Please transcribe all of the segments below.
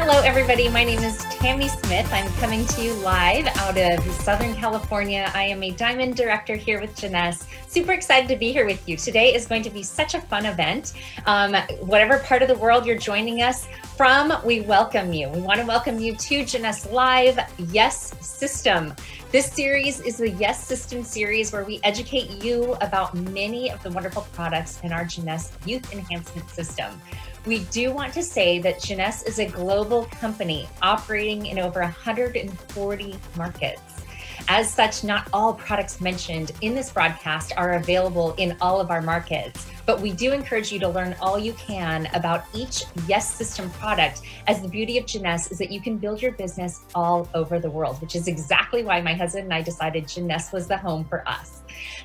Hello, everybody. My name is Tammy Smith. I'm coming to you live out of Southern California. I am a Diamond Director here with Jeunesse. Super excited to be here with you. Today is going to be such a fun event. Whatever part of the world you're joining us from, we welcome you. We want to welcome you to Jeunesse Live Y.E.S System. This series is the Y.E.S System series where we educate you about many of the wonderful products in our Jeunesse Youth Enhancement System. We do want to say that Jeunesse is a global company operating in over 140 markets. As such, not all products mentioned in this broadcast are available in all of our markets, but we do encourage you to learn all you can about each Y.E.S System product, as the beauty of Jeunesse is that you can build your business all over the world, which is exactly why my husband and I decided Jeunesse was the home for us.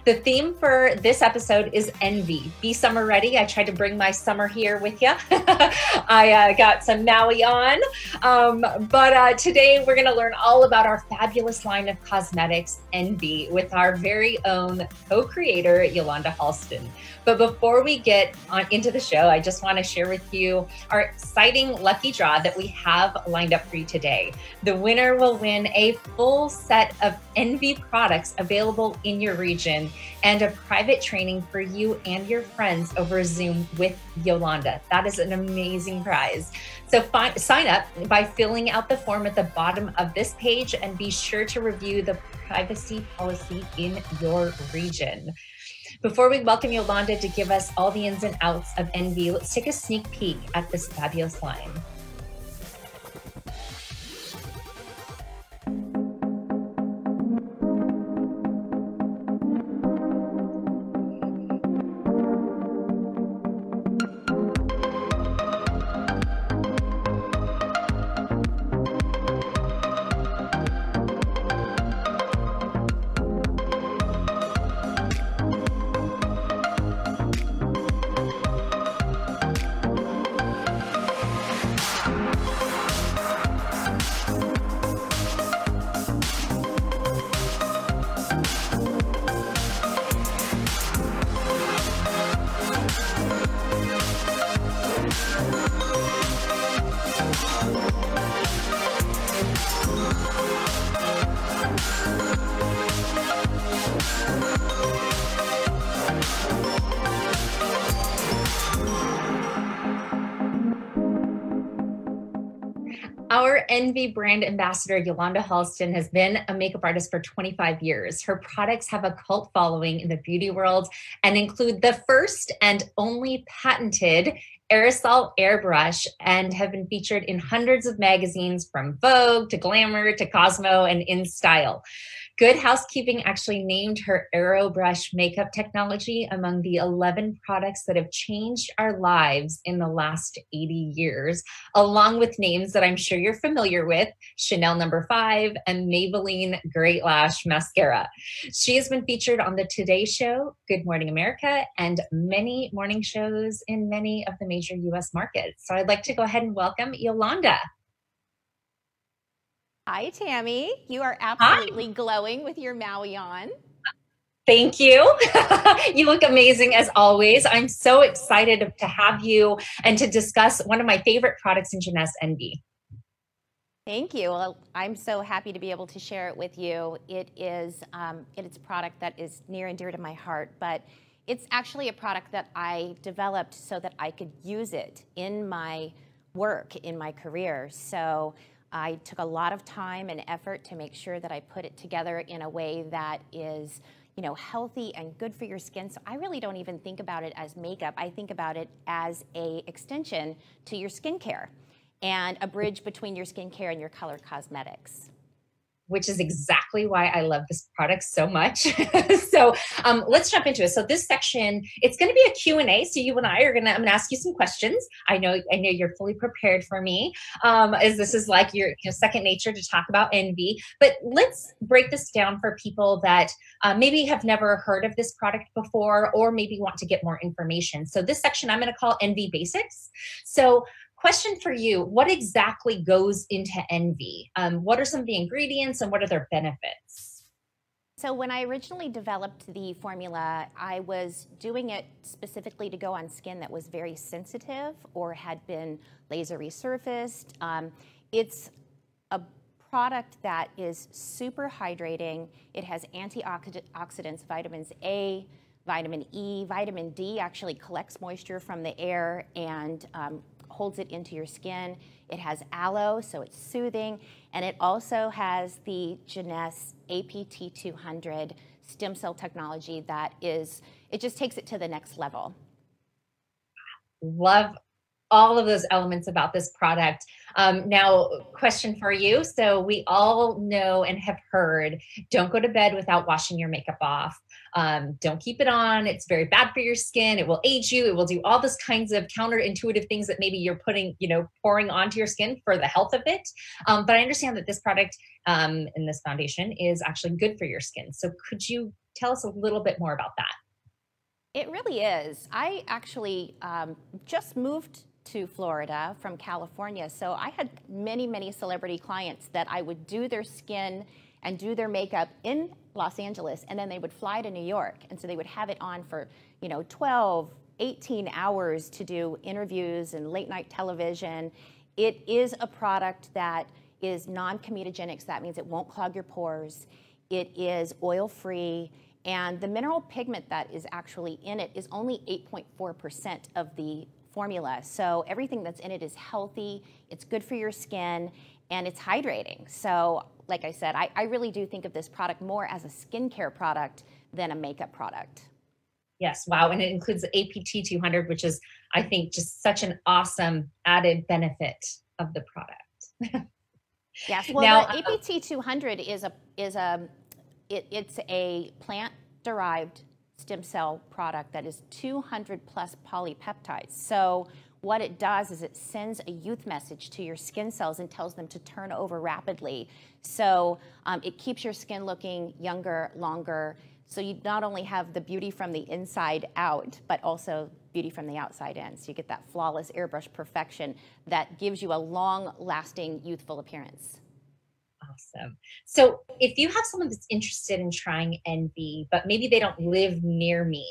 The theme for this episode is envy. Be summer ready. I tried to bring my summer here with you. I got some Maui on, but today we're going to learn all about our fabulous line of cosmetics, Envy, with our very own co-creator, Yolanda Halston. But before we get into the show, I just want to share with you our exciting lucky draw that we have lined up for you today. The winner will win a full set of Envy products available in your region and a private training for you and your friends over Zoom with Yolanda. That is an amazing prize. So sign up by filling out the form at the bottom of this page and be sure to review the privacy policy in your region. Before we welcome Yolanda to give us all the ins and outs of Envy, let's take a sneak peek at this fabulous line. Our Envy brand ambassador, Yolanda Halston, has been a makeup artist for 25 years. Her products have a cult following in the beauty world and include the first and only patented aerosol airbrush and have been featured in hundreds of magazines from Vogue to Glamour to Cosmo and InStyle. Good Housekeeping actually named her AeroBrush makeup technology among the 11 products that have changed our lives in the last 80 years, along with names that I'm sure you're familiar with, Chanel No. 5 and Maybelline Great Lash Mascara. She has been featured on the Today Show, Good Morning America, and many morning shows in many of the major U.S. markets. So I'd like to go ahead and welcome Yolanda. Hi, Tammy. You are absolutely glowing with your Maui on. Thank you. You look amazing as always. I'm so excited to have you and to discuss one of my favorite products in Jeunesse, Envy. Thank you. Well, I'm so happy to be able to share it with you. It's a product that is near and dear to my heart, but it's actually a product that I developed so that I could use it in my work, in my career. So I took a lot of time and effort to make sure that I put it together in a way that is, healthy and good for your skin. So I really don't even think about it as makeup. I think about it as an extension to your skincare and a bridge between your skincare and your color cosmetics. Which is exactly why I love this product so much. So let's jump into it. So this section, it's going to be a Q&A. So you and I'm going to ask you some questions. I know you're fully prepared for me, as this is like your second nature to talk about envy. But let's break this down for people that maybe have never heard of this product before, or maybe want to get more information. So this section I'm going to call Envy Basics. So question for you, what exactly goes into envy? What are some of the ingredients and what are their benefits? So when I originally developed the formula, I was doing it specifically to go on skin that was very sensitive or had been laser resurfaced. It's a product that is super hydrating. It has antioxidants, vitamins A, vitamin E, vitamin D actually collects moisture from the air and holds it into your skin. It has aloe, so it's soothing, and it also has the Jeunesse APT200 stem cell technology it just takes it to the next level. Love all of those elements about this product. Now, question for you. So we all know and have heard, don't go to bed without washing your makeup off. Don't keep it on. It's very bad for your skin. It will age you. It will do all those kinds of counterintuitive things that maybe you're pouring onto your skin for the health of it. But I understand that this product and this foundation is actually good for your skin. So could you tell us a little bit more about that? It really is. I actually just moved to Florida from California, so I had many celebrity clients that I would do their skin and do their makeup in Los Angeles, and then they would fly to New York, and so they would have it on for 12, 18 hours to do interviews and late night television. It is a product that is non-comedogenic, so that means it won't clog your pores. It is oil-free, and the mineral pigment that is actually in it is only 8.4% of the formula. So everything that's in it is healthy, it's good for your skin, and it's hydrating. So like I said, I really do think of this product more as a skincare product than a makeup product. Yes, wow. And it includes the APT200, which is, I think, just such an awesome added benefit of the product. Yes, well, Now, the APT200 it's a plant-derived stem cell product that is 200 plus polypeptides. So what it does is it sends a youth message to your skin cells and tells them to turn over rapidly. So it keeps your skin looking younger, longer. So you not only have the beauty from the inside out, but also beauty from the outside in. So you get that flawless airbrush perfection that gives you a long-lasting youthful appearance. Awesome. So if you have someone that's interested in trying envy, but maybe they don't live near me,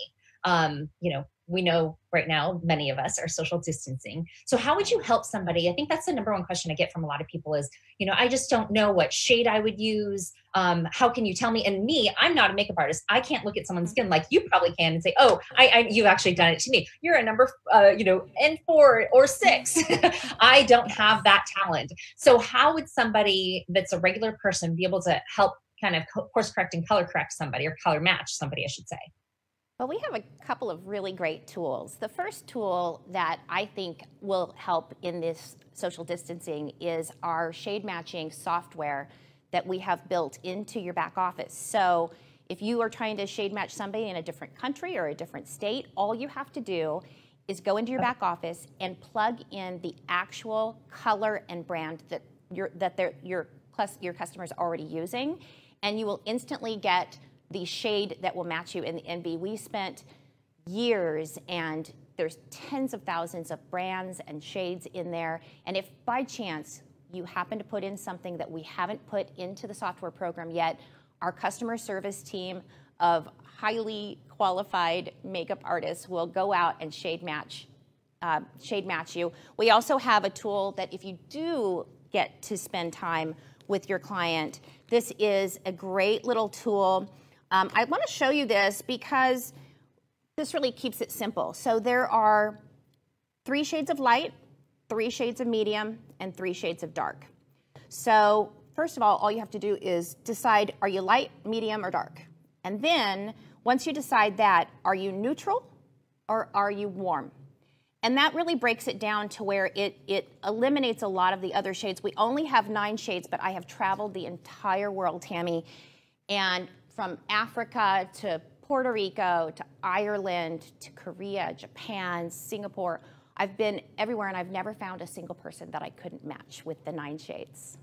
we know right now many of us are social distancing. So how would you help somebody? I think that's the number one question I get from a lot of people is, I just don't know what shade I would use. How can you tell me? And me, I'm not a makeup artist. I can't look at someone's skin like you probably can and say, oh, you've actually done it to me. You're a number, N4 or 6. I don't have that talent. So how would somebody that's a regular person be able to help kind of course correct and color correct somebody, or color match somebody, I should say? Well, we have a couple of really great tools. The first tool that I think will help in this social distancing is our shade matching software that we have built into your back office. So if you are trying to shade match somebody in a different country or a different state, all you have to do is go into your back office and plug in the actual color and brand that your customer is already using, and you will instantly get the shade that will match you in the envy. We spent years, and there's tens of thousands of brands and shades in there. And if by chance you happen to put in something that we haven't put into the software program yet, our customer service team of highly qualified makeup artists will go out and shade match you. We also have a tool that if you do get to spend time with your client. This is a great little tool. I want to show you this because this really keeps it simple. So there are 3 shades of light, 3 shades of medium, and 3 shades of dark. So first of all you have to do is decide, are you light, medium, or dark? And then once you decide that, are you neutral or are you warm? And that really breaks it down to where it eliminates a lot of the other shades. We only have 9 shades, but I have traveled the entire world, Tammy, and from Africa to Puerto Rico to Ireland to Korea, Japan, Singapore. I've been everywhere, and I've never found a single person that I couldn't match with the 9 shades.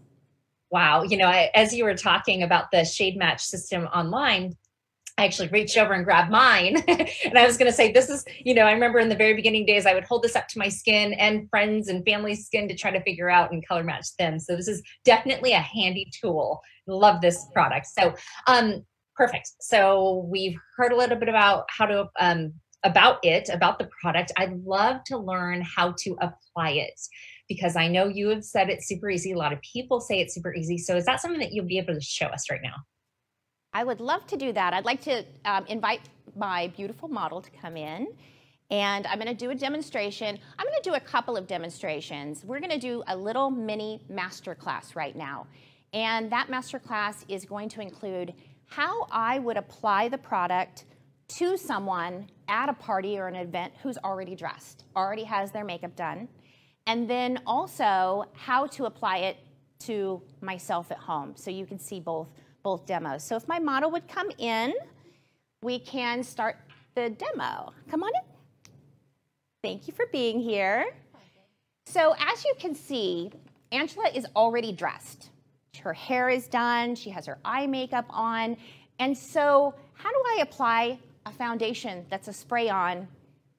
Wow. You know, as you were talking about the shade match system online, I actually reached over and grabbed mine. And I was going to say, this is, you know, I remember in the very beginning days, I would hold this up to my skin and friends and family's skin to try to figure out and color match them. So this is definitely a handy tool. Love this product. So, perfect. So we've heard a little bit about how to, about the product. I'd love to learn how to apply it, because I know you have said it's super easy. A lot of people say it's super easy. So is that something that you'll be able to show us right now? I would love to do that. I'd like to invite my beautiful model to come in, and I'm going to do a demonstration. I'm going to do a couple of demonstrations. We're going to do a little mini masterclass right now, and that masterclass is going to include how I would apply the product to someone at a party or an event who's already dressed, already has their makeup done, and then also how to apply it to myself at home, so you can see both demos. So if my model would come in, we can start the demo. Come on in. Thank you for being here. So as you can see, Angela is already dressed. Her hair is done, she has her eye makeup on, and so how do I apply a foundation that's a spray-on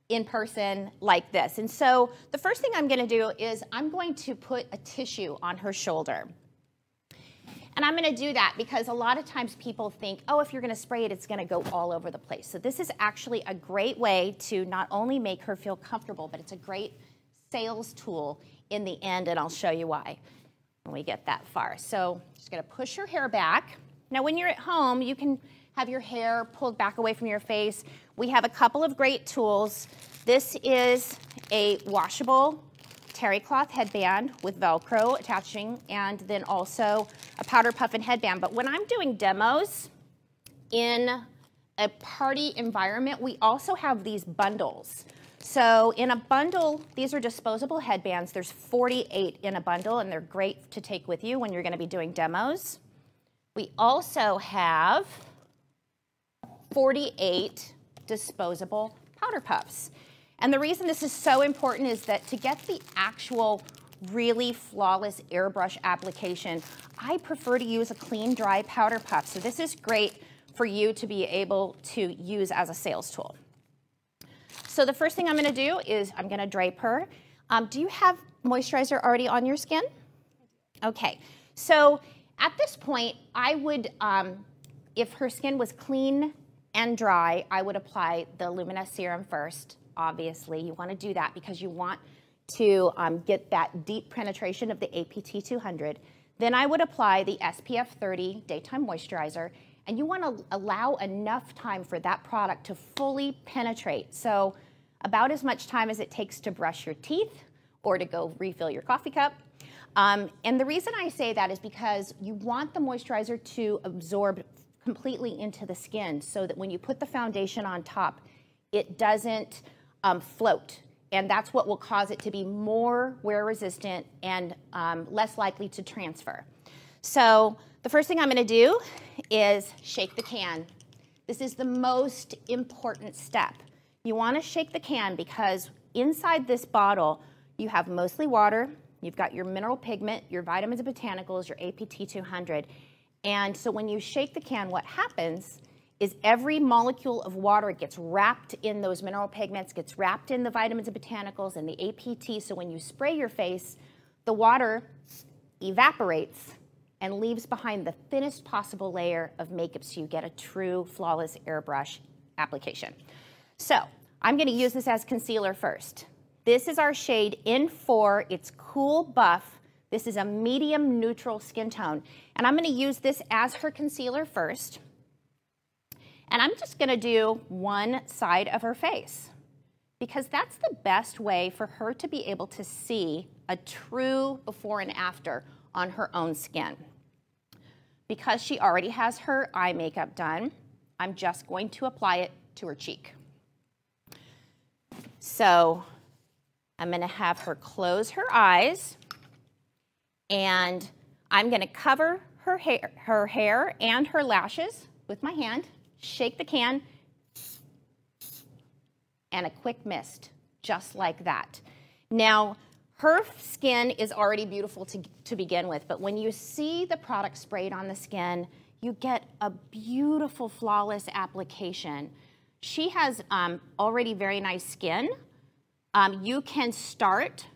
in person like this? And so the first thing I'm going to do is I'm going to put a tissue on her shoulder. And I'm going to do that because a lot of times people think, oh, if you're going to spray it, it's going to go all over the place. So this is actually a great way to not only make her feel comfortable, but it's a great sales tool in the end, and I'll show you why when we get that far. So just going to push your hair back. Now, when you're at home, you can have your hair pulled back away from your face. We have a couple of great tools. This is a washable terry cloth headband with Velcro attaching, and then also a powder puff and headband. But when I'm doing demos in a party environment, we also have these bundles. So in a bundle, these are disposable headbands. There's 48 in a bundle, and they're great to take with you when you're going to be doing demos. We also have 48 disposable powder puffs. And the reason this is so important is that to get the actual really flawless airbrush application, I prefer to use a clean, dry powder puff. So this is great for you to be able to use as a sales tool. So the first thing I'm going to do is I'm going to drape her. Do you have moisturizer already on your skin? Okay. So at this point, I would, if her skin was clean and dry, I would apply the Luminous Serum first. Obviously, you want to do that because you want to get that deep penetration of the APT 200. Then I would apply the SPF 30 Daytime Moisturizer, and you want to allow enough time for that product to fully penetrate. So about as much time as it takes to brush your teeth or to go refill your coffee cup. And the reason I say that is because you want the moisturizer to absorb completely into the skin so that when you put the foundation on top, it doesn't float. And that's what will cause it to be more wear resistant and less likely to transfer. So the first thing I'm going to do is shake the can. This is the most important step. You want to shake the can because inside this bottle you have mostly water, you've got your mineral pigment, your vitamins and botanicals, your APT 200. And so when you shake the can, what happens is every molecule of water gets wrapped in those mineral pigments, gets wrapped in the vitamins and botanicals and the APT. So when you spray your face, the water evaporates and leaves behind the thinnest possible layer of makeup so you get a true flawless airbrush application. So I'm going to use this as concealer first. This is our shade in 4. It's Cool Buff. This is a medium neutral skin tone. And I'm going to use this as her concealer first. And I'm just going to do one side of her face, because that's the best way for her to be able to see a true before and after on her own skin. Because she already has her eye makeup done, I'm just going to apply it to her cheek. So I'm going to have her close her eyes, and I'm going to cover her hair and her lashes with my hand, shake the can, and a quick mist, just like that. Now, her skin is already beautiful to begin with, but when you see the product sprayed on the skin, you get a beautiful, flawless application. She has already very nice skin. You can start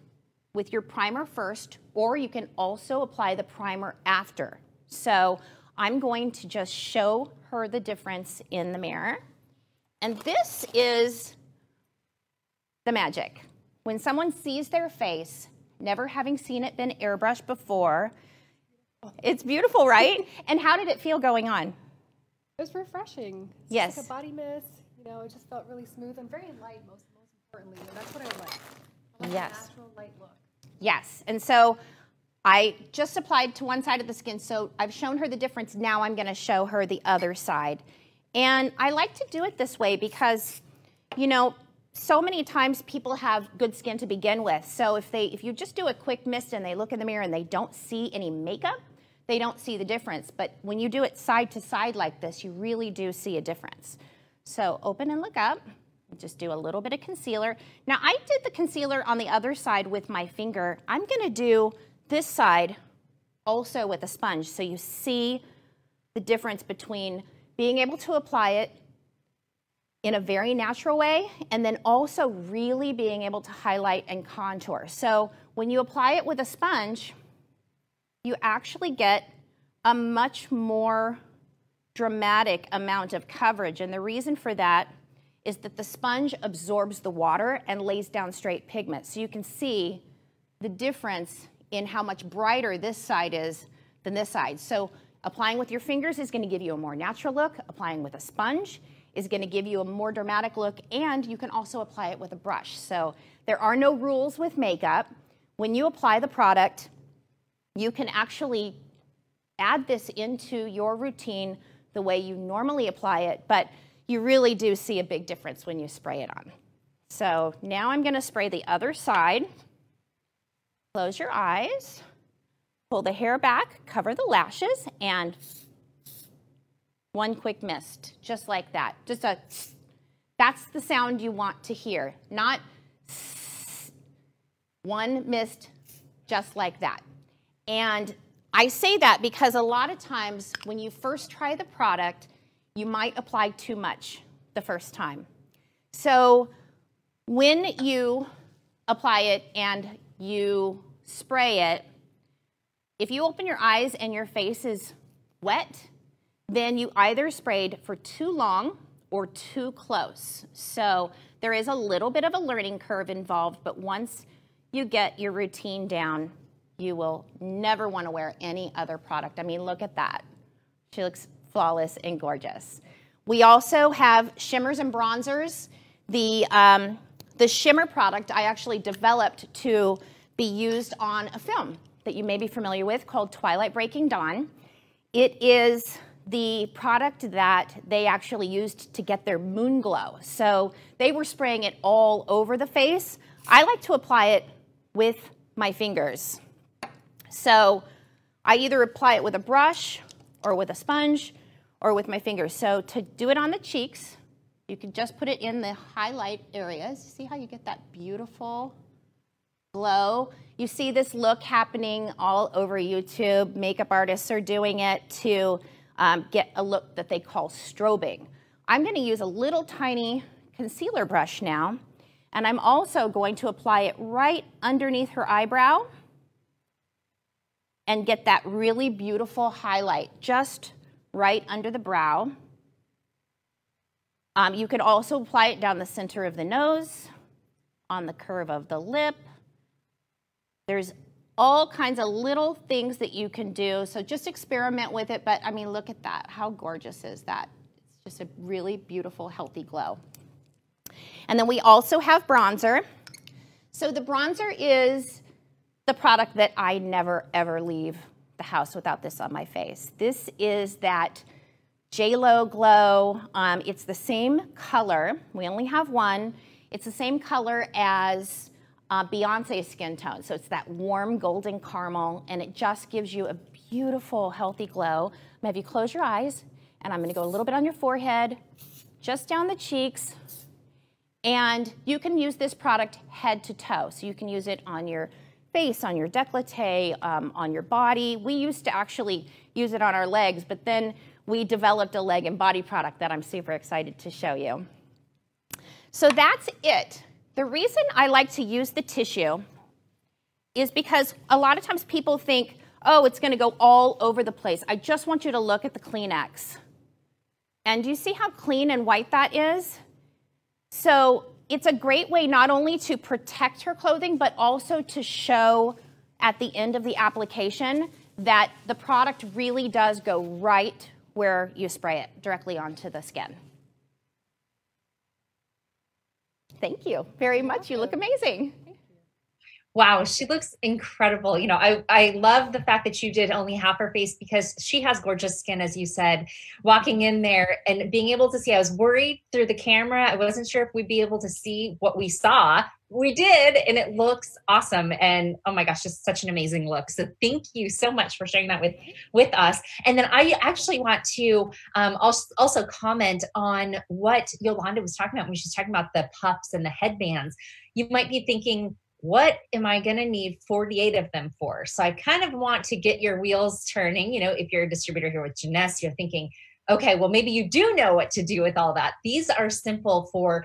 with your primer first, or you can also apply the primer after. So I'm going to just show her the difference in the mirror. And this is the magic. When someone sees their face, never having seen it been airbrushed before, it's beautiful, right? And how did it feel going on? It was refreshing. It's yes. like a body mist. You know, it just felt really smooth and very light, most importantly. And that's what I like. I like yes. a natural light look. Yes. And so I just applied to one side of the skin, so I've shown her the difference. Now I'm going to show her the other side. And I like to do it this way because, you know, so many times people have good skin to begin with. So if you just do a quick mist and they look in the mirror and they don't see any makeup, they don't see the difference. But when you do it side to side like this, you really do see a difference. So open and look up. Just do a little bit of concealer. Now I did the concealer on the other side with my finger. I'm going to do this side also with a sponge, so you see the difference between being able to apply it in a very natural way, and then also really being able to highlight and contour. So when you apply it with a sponge, you actually get a much more dramatic amount of coverage. And the reason for that is that the sponge absorbs the water and lays down straight pigment. So you can see the difference in how much brighter this side is than this side. So applying with your fingers is going to give you a more natural look. Applying with a sponge is going to give you a more dramatic look, and you can also apply it with a brush. So there are no rules with makeup. When you apply the product, you can actually add this into your routine the way you normally apply it, but you really do see a big difference when you spray it on. So now I'm going to spray the other side. Close your eyes, pull the hair back, cover the lashes, and one quick mist, just like that. Just a, that's the sound you want to hear, not one mist, just like that. And I say that because a lot of times when you first try the product, you might apply too much the first time. So when you apply it and you spray it, if you open your eyes and your face is wet, then you either sprayed for too long or too close. So there is a little bit of a learning curve involved, but once you get your routine down, you will never want to wear any other product. I mean, look at that. She looks flawless and gorgeous. We also have shimmers and bronzers. The shimmer product I actually developed to be used on a film that you may be familiar with called Twilight Breaking Dawn. It is the product that they actually used to get their moon glow. So they were spraying it all over the face. I like to apply it with my fingers. So I either apply it with a brush or with a sponge or with my fingers. So to do it on the cheeks, you can just put it in the highlight areas. See how you get that beautiful glow? You see this look happening all over YouTube. Makeup artists are doing it to get a look that they call strobing. I'm going to use a little tiny concealer brush now, and I'm also going to apply it right underneath her eyebrow and get that really beautiful highlight just right under the brow. You can also apply it down the center of the nose, on the curve of the lip. There's all kinds of little things that you can do. So just experiment with it. But I mean, look at that. How gorgeous is that? It's just a really beautiful, healthy glow. And then we also have bronzer. So the bronzer is the product that I never, ever leave the house without this on my face. This is that J.Lo glow. It's the same color. We only have one. It's the same color as Beyonce's skin tone. So it's that warm golden caramel, and it just gives you a beautiful, healthy glow. I'm gonna have you close your eyes, and I'm gonna go a little bit on your forehead, just down the cheeks, and you can use this product head to toe. So you can use it on your face, on your décolleté, on your body. We used to actually use it on our legs, but then we developed a leg and body product that I'm super excited to show you. So that's it. The reason I like to use the tissue is because a lot of times people think, oh, it's going to go all over the place. I just want you to look at the Kleenex. And do you see how clean and white that is? So it's a great way not only to protect her clothing, but also to show at the end of the application that the product really does go right where you spray it, directly onto the skin. Thank you very much. You look amazing. Wow, she looks incredible. You know, I love the fact that you did only half her face because she has gorgeous skin, as you said. Walking in there and being able to see, I was worried through the camera. I wasn't sure if we'd be able to see what we saw. We did, and it looks awesome. And oh my gosh, just such an amazing look. So thank you so much for sharing that with us. And then I actually want to also comment on what Yolanda was talking about when she's talking about the puffs and the headbands. You might be thinking, what am I going to need 48 of them for? So I kind of want to get your wheels turning. You know, if you're a distributor here with Jeunesse, you're thinking, okay, well, maybe you do know what to do with all that. These are simple for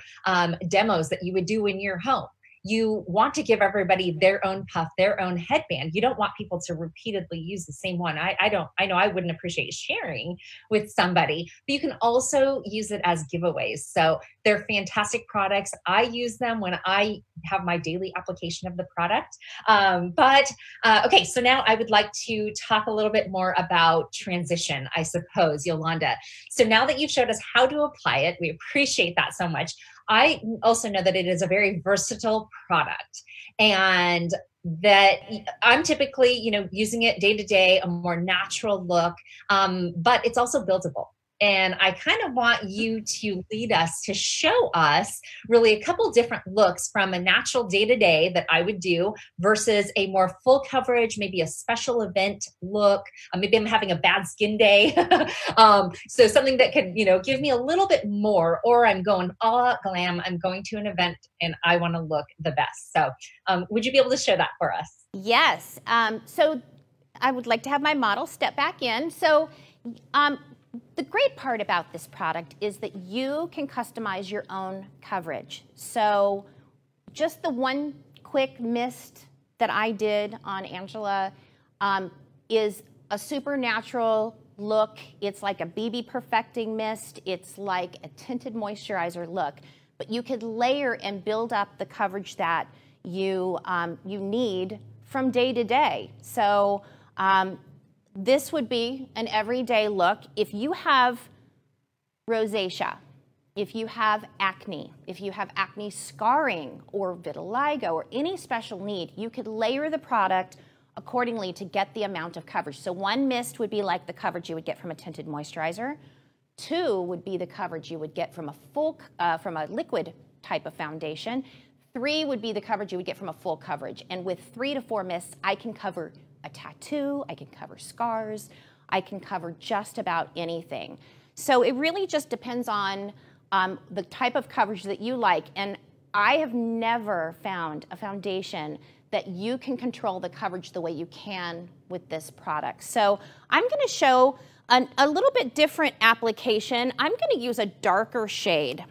demos that you would do in your home. You want to give everybody their own puff, their own headband. You don't want people to repeatedly use the same one. I know I wouldn't appreciate sharing with somebody, but you can also use it as giveaways. So they're fantastic products. I use them when I have my daily application of the product. Okay, so now I would like to talk a little bit more about transition, I suppose, Yolanda. So now that you've showed us how to apply it, we appreciate that so much. I also know that it is a very versatile product and that I'm typically, you know, using it day to day, a more natural look, but it's also buildable. And I kind of want you to lead us to show us really a couple different looks from a natural day-to-day that I would do versus a more full coverage, maybe a special event look. Maybe I'm having a bad skin day. So something that could, you know, give me a little bit more, or I'm going all out glam. I'm going to an event and I want to look the best. So would you be able to show that for us? Yes. So I would like to have my model step back in. So the great part about this product is that you can customize your own coverage. So just the one quick mist that I did on Angela is a super natural look. It's like a BB perfecting mist. It's like a tinted moisturizer look. But you could layer and build up the coverage that you need from day to day. So this would be an everyday look. If you have rosacea, if you have acne scarring or vitiligo or any special need, you could layer the product accordingly to get the amount of coverage. So one mist would be like the coverage you would get from a tinted moisturizer. Two would be the coverage you would get from a liquid type of foundation. Three would be the coverage you would get from a full coverage. And with 3 to 4 mists, I can cover a tattoo, I can cover scars, I can cover just about anything. So it really just depends on the type of coverage that you like. And I have never found a foundation that you can control the coverage the way you can with this product. So I'm going to show a little bit different application. I'm going to use a darker shade.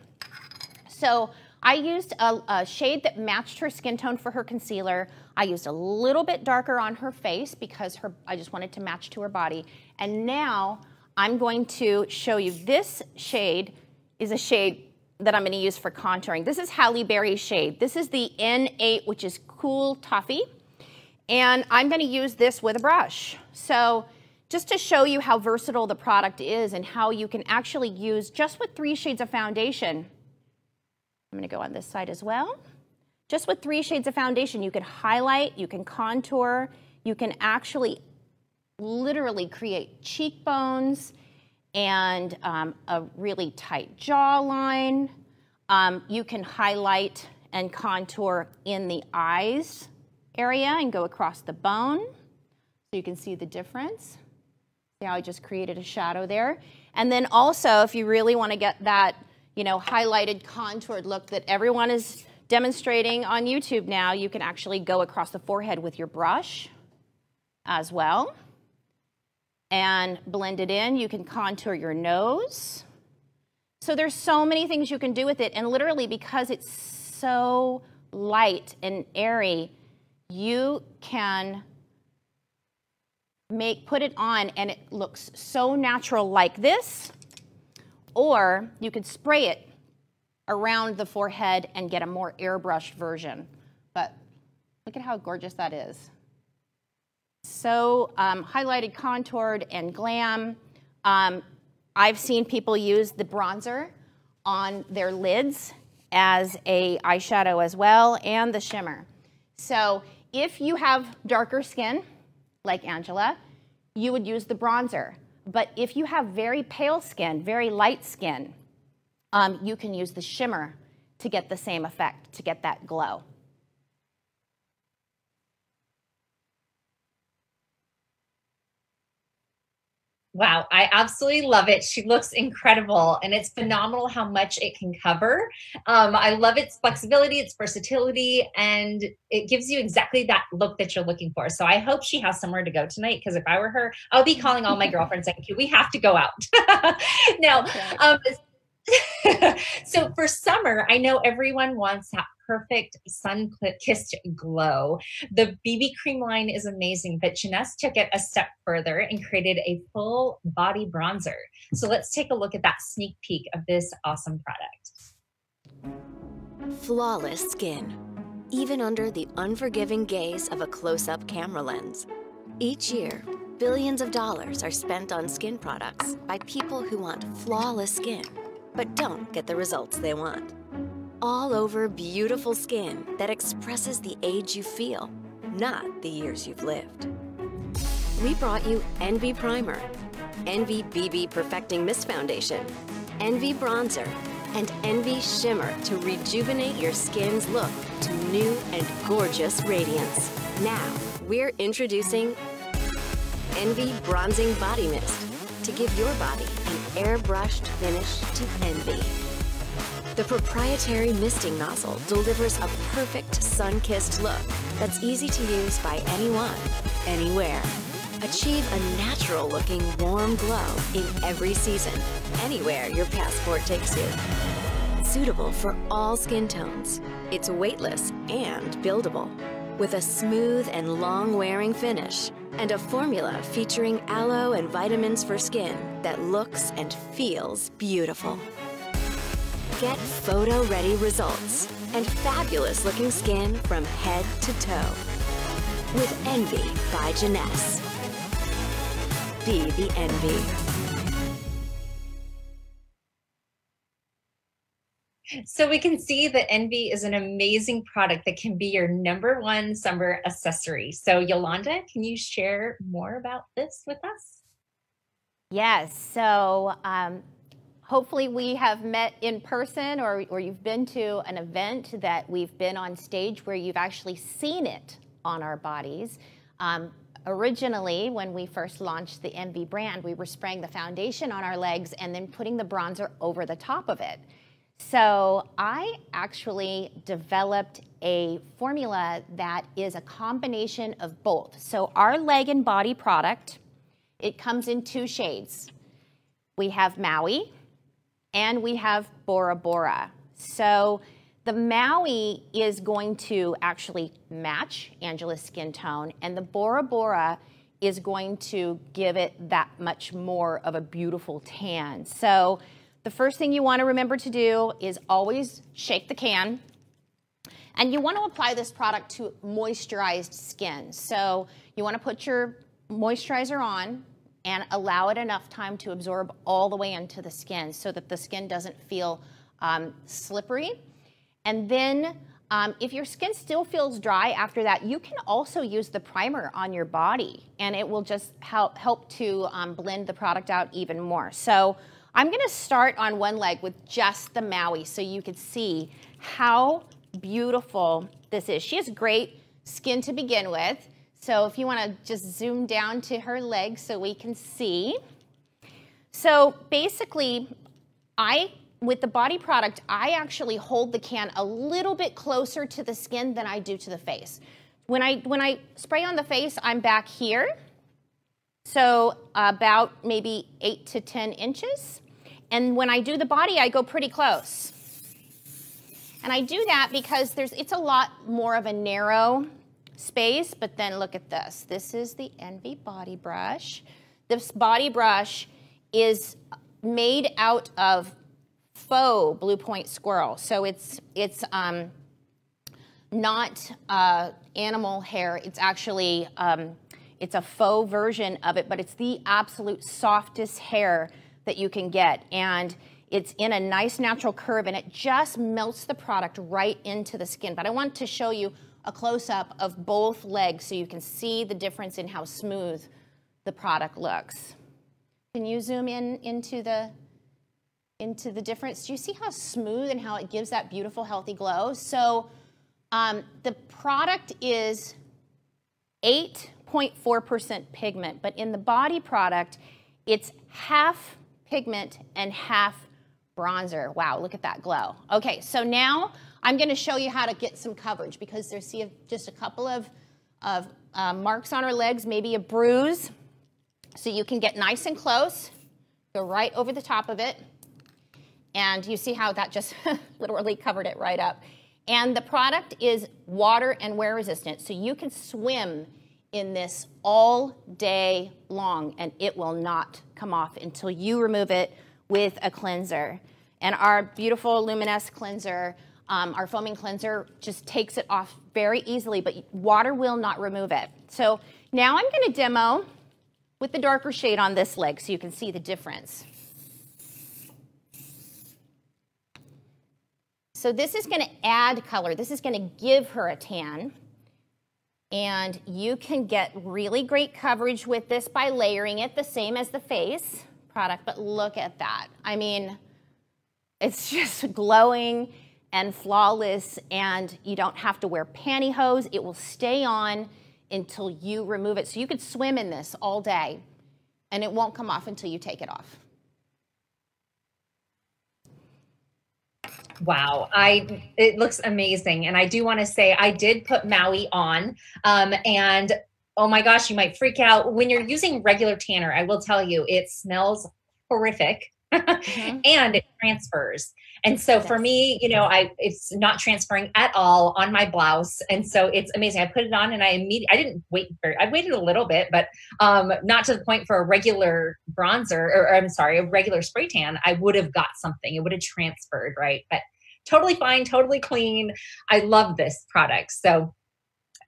So I used a shade that matched her skin tone for her concealer. I used a little bit darker on her face because I just wanted to match to her body. And now I'm going to show you this shade is a shade that I'm going to use for contouring. This is Halle Berry's shade. This is the N8, which is Cool Toffee. And I'm going to use this with a brush. So just to show you how versatile the product is and how you can actually use, just with 3 shades of foundation, I'm going to go on this side as well. Just with 3 shades of foundation, you can highlight, you can contour, you can actually literally create cheekbones and a really tight jawline. You can highlight and contour in the eyes area and go across the bone so you can see the difference. See how I just created a shadow there? And then also, if you really want to get that, you know, highlighted, contoured look that everyone is demonstrating on YouTube now, you can actually go across the forehead with your brush as well and blend it in. You can contour your nose. So there's so many things you can do with it, and literally because it's so light and airy, you can put it on and it looks so natural like this, or you could spray it around the forehead and get a more airbrushed version. But look at how gorgeous that is. So highlighted, contoured, and glam. I've seen people use the bronzer on their lids as a eyeshadow as well, and the shimmer. So if you have darker skin, like Angela, you would use the bronzer. But if you have very pale skin, very light skin, you can use the shimmer to get the same effect, to get that glow. Wow, I absolutely love it. She looks incredible, and it's phenomenal how much it can cover. I love its flexibility, its versatility, and it gives you exactly that look that you're looking for. So I hope she has somewhere to go tonight, because if I were her, I would be calling all my girlfriends saying, we have to go out. Now, so for summer, I know everyone wants that perfect sun-kissed glow. The BB cream line is amazing, but Jeunesse took it a step further and created a full body bronzer. So let's take a look at that sneak peek of this awesome product. Flawless skin, even under the unforgiving gaze of a close-up camera lens. Each year, billions of dollars are spent on skin products by people who want flawless skin, but don't get the results they want. All over beautiful skin that expresses the age you feel, not the years you've lived. We brought you Envy Primer, Envy BB Perfecting Mist Foundation, Envy Bronzer, and Envy Shimmer to rejuvenate your skin's look to new and gorgeous radiance. Now, we're introducing Envy Bronzing Body Mist to give your body an airbrushed finish to envy. The proprietary misting nozzle delivers a perfect sun-kissed look that's easy to use by anyone, anywhere. Achieve a natural-looking warm glow in every season, anywhere your passport takes you. Suitable for all skin tones, it's weightless and buildable, with a smooth and long-wearing finish, and a formula featuring aloe and vitamins for skin that looks and feels beautiful. Get photo-ready results and fabulous-looking skin from head to toe. With Envy by Jeunesse. Be the envy. So we can see that Envy is an amazing product that can be your #1 summer accessory. So Yolanda, can you share more about this with us? Yes, so hopefully we have met in person, or you've been to an event that we've been on stage where you've actually seen it on our bodies. Originally, when we first launched the Envy brand, we were spraying the foundation on our legs and then putting the bronzer over the top of it. So I actually developed a formula that is a combination of both. So our leg and body product, it comes in 2 shades. We have Maui and we have Bora Bora. So the Maui is going to actually match Angela's skin tone, and the Bora Bora is going to give it that much more of a beautiful tan. So the first thing you want to remember to do is always shake the can. And you want to apply this product to moisturized skin. So you want to put your moisturizer on and allow it enough time to absorb all the way into the skin so that the skin doesn't feel slippery. And then if your skin still feels dry after that, you can also use the primer on your body, and it will just help to blend the product out even more. So I'm going to start on one leg with just the Maui so you can see how beautiful this is. She has great skin to begin with. So if you want to just zoom down to her leg so we can see. So basically, with the body product, I actually hold the can a little bit closer to the skin than I do to the face. When I spray on the face, I'm back here. So about maybe 8 to 10 inches. And when I do the body, I go pretty close. And I do that because it's a lot more of a narrow space, but then look at this. This is the Envy body brush. This body brush is made out of faux blue point squirrel. So it's not animal hair. It's actually, it's a faux version of it, but it's the absolute softest hair that you can get. And it's in a nice natural curve, and it just melts the product right into the skin. But I want to show you a close-up of both legs so you can see the difference in how smooth the product looks. Can you zoom in into the difference? Do you see how smooth and how it gives that beautiful, healthy glow? So the product is 8.4% pigment, but in the body product, it's half pigment and half bronzer. Wow, look at that glow. Okay, so now I'm going to show you how to get some coverage because there's just a couple of marks on her legs, maybe a bruise. So you can get nice and close, go right over the top of it. And you see how that just literally covered it right up. And the product is water and wear resistant, so you can swim in this all day long, and it will not come off until you remove it with a cleanser. And our beautiful Luminous cleanser, our foaming cleanser, just takes it off very easily, but water will not remove it. So now I'm going to demo with the darker shade on this leg so you can see the difference. So this is going to add color. This is going to give her a tan. And you can get really great coverage with this by layering it the same as the face product. But look at that. I mean, it's just glowing and flawless, and you don't have to wear pantyhose. It will stay on until you remove it. So you could swim in this all day, and it won't come off until you take it off. Wow, it looks amazing. And I do want to say I did put Maui on, and oh my gosh, you might freak out. When you're using regular tanner, I will tell you, it smells horrific and it transfers. And so for me, you know, it's not transferring at all on my blouse. And so it's amazing. I put it on and I didn't wait I waited a little bit, but not to the point for a regular bronzer, or I'm sorry, a regular spray tan. I would have got something. It would have transferred, right? But totally fine, totally clean. I love this product. So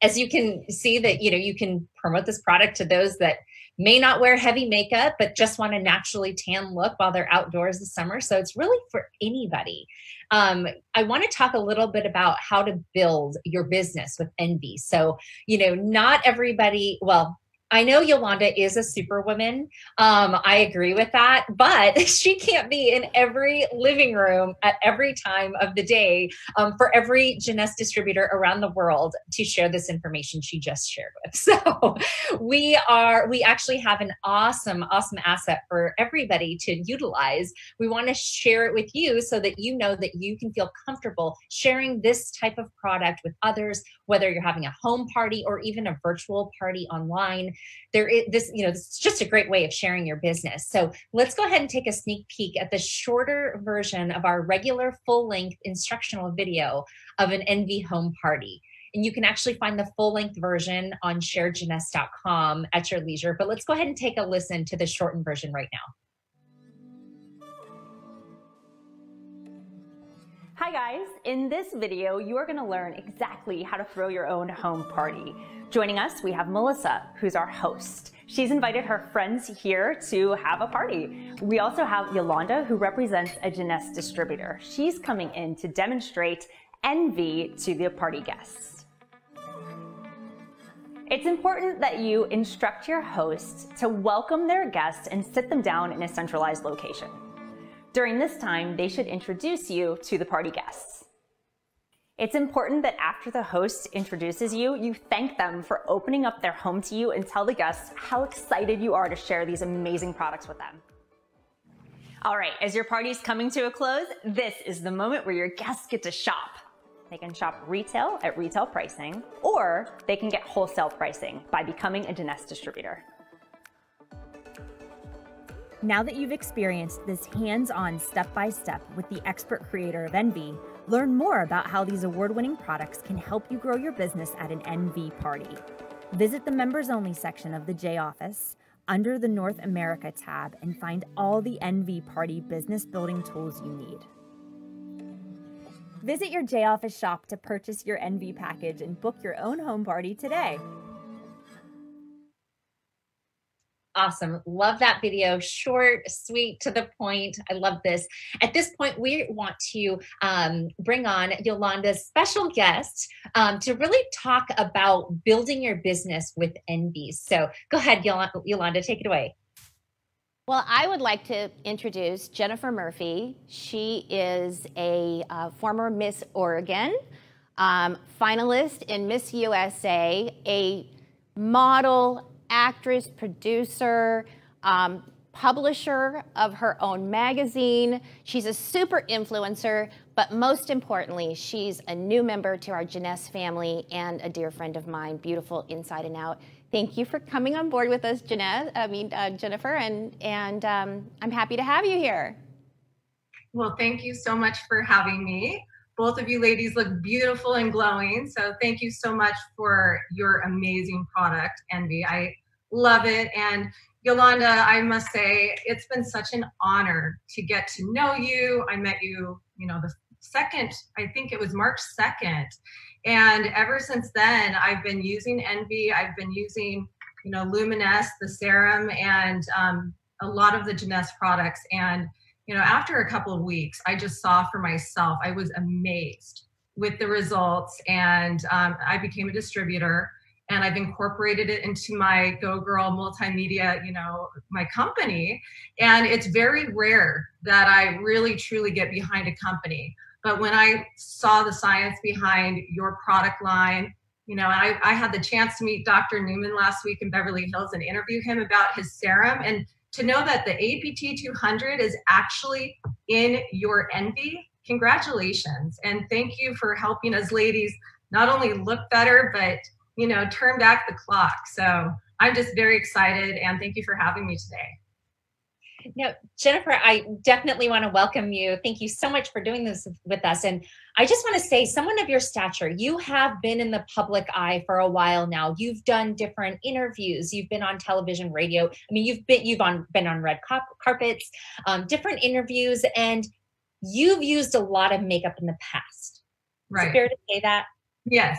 as you can see that, you know, you can promote this product to those that may not wear heavy makeup, but just want a naturally tan look while they're outdoors this summer. So it's really for anybody. I want to talk a little bit about how to build your business with Envy. So, you know, not everybody, well, I know Yolanda is a superwoman. I agree with that, but she can't be in every living room at every time of the day for every Jeunesse distributor around the world to share this information she just shared with. So we actually have an awesome asset for everybody to utilize. We want to share it with you so that you know that you can feel comfortable sharing this type of product with others, whether you're having a home party or even a virtual party online. This is just a great way of sharing your business. So let's go ahead and take a sneak peek at the shorter version of our regular full-length instructional video of an Envy home party. And you can actually find the full-length version on sharejeunesse.com at your leisure. But let's go ahead and take a listen to the shortened version right now. Hi guys, in this video you are going to learn exactly how to throw your own home party. Joining us we have Melissa, who's our host. She's invited her friends here to have a party. We also have Yolanda, who represents a Jeunesse distributor. She's coming in to demonstrate envy to the party guests. It's important that you instruct your host to welcome their guests and sit them down in a centralized location. During this time, they should introduce you to the party guests. It's important that after the host introduces you, you thank them for opening up their home to you and tell the guests how excited you are to share these amazing products with them. All right, as your party's coming to a close, this is the moment where your guests get to shop. They can shop retail at retail pricing, or they can get wholesale pricing by becoming a Jeunesse distributor. Now that you've experienced this hands-on step-by-step with the expert creator of Envy, learn more about how these award-winning products can help you grow your business at an Envy party. Visit the members-only section of the J Office under the North America tab and find all the Envy party business building tools you need. Visit your J Office shop to purchase your Envy package and book your own home party today. Awesome. Love that video. Short, sweet, to the point. I love this. At this point, we want to bring on Yolanda's special guest to really talk about building your business with Envy. So go ahead, Yolanda, take it away. Well, I would like to introduce Jennifer Murphy. She is a former Miss Oregon, finalist in Miss USA, a model, actress, producer, publisher of her own magazine. She's a super influencer, but most importantly, she's a new member to our Jeunesse family and a dear friend of mine, beautiful inside and out. Thank you for coming on board with us, Jennifer, and I'm happy to have you here. Well, thank you so much for having me. Both of you ladies look beautiful and glowing, so thank you so much for your amazing product, Envy. I love it. And Yolanda, I must say, it's been such an honor to get to know you. I met you, the second, I think it was March 2nd. And ever since then, I've been using Envy. I've been using, Luminous, the serum, and a lot of the Jeunesse products. And after a couple of weeks, I just saw for myself, I was amazed with the results, and I became a distributor, and I've incorporated it into my Go Girl multimedia, my company. And it's very rare that I really truly get behind a company. But when I saw the science behind your product line, I had the chance to meet Dr. Newman last week in Beverly Hills and interview him about his serum. And to know that the APT 200 is actually in your Envy, congratulations. And thank you for helping us ladies not only look better, but, turn back the clock. So I'm just very excited, and thank you for having me today. Now, Jennifer, I definitely want to welcome you. Thank you so much for doing this with us. And I just want to say, someone of your stature, you have been in the public eye for a while now. You've done different interviews. You've been on television, radio. I mean, you've been on red carpets, different interviews, and you've used a lot of makeup in the past. Right. Is it fair to say that? Yes.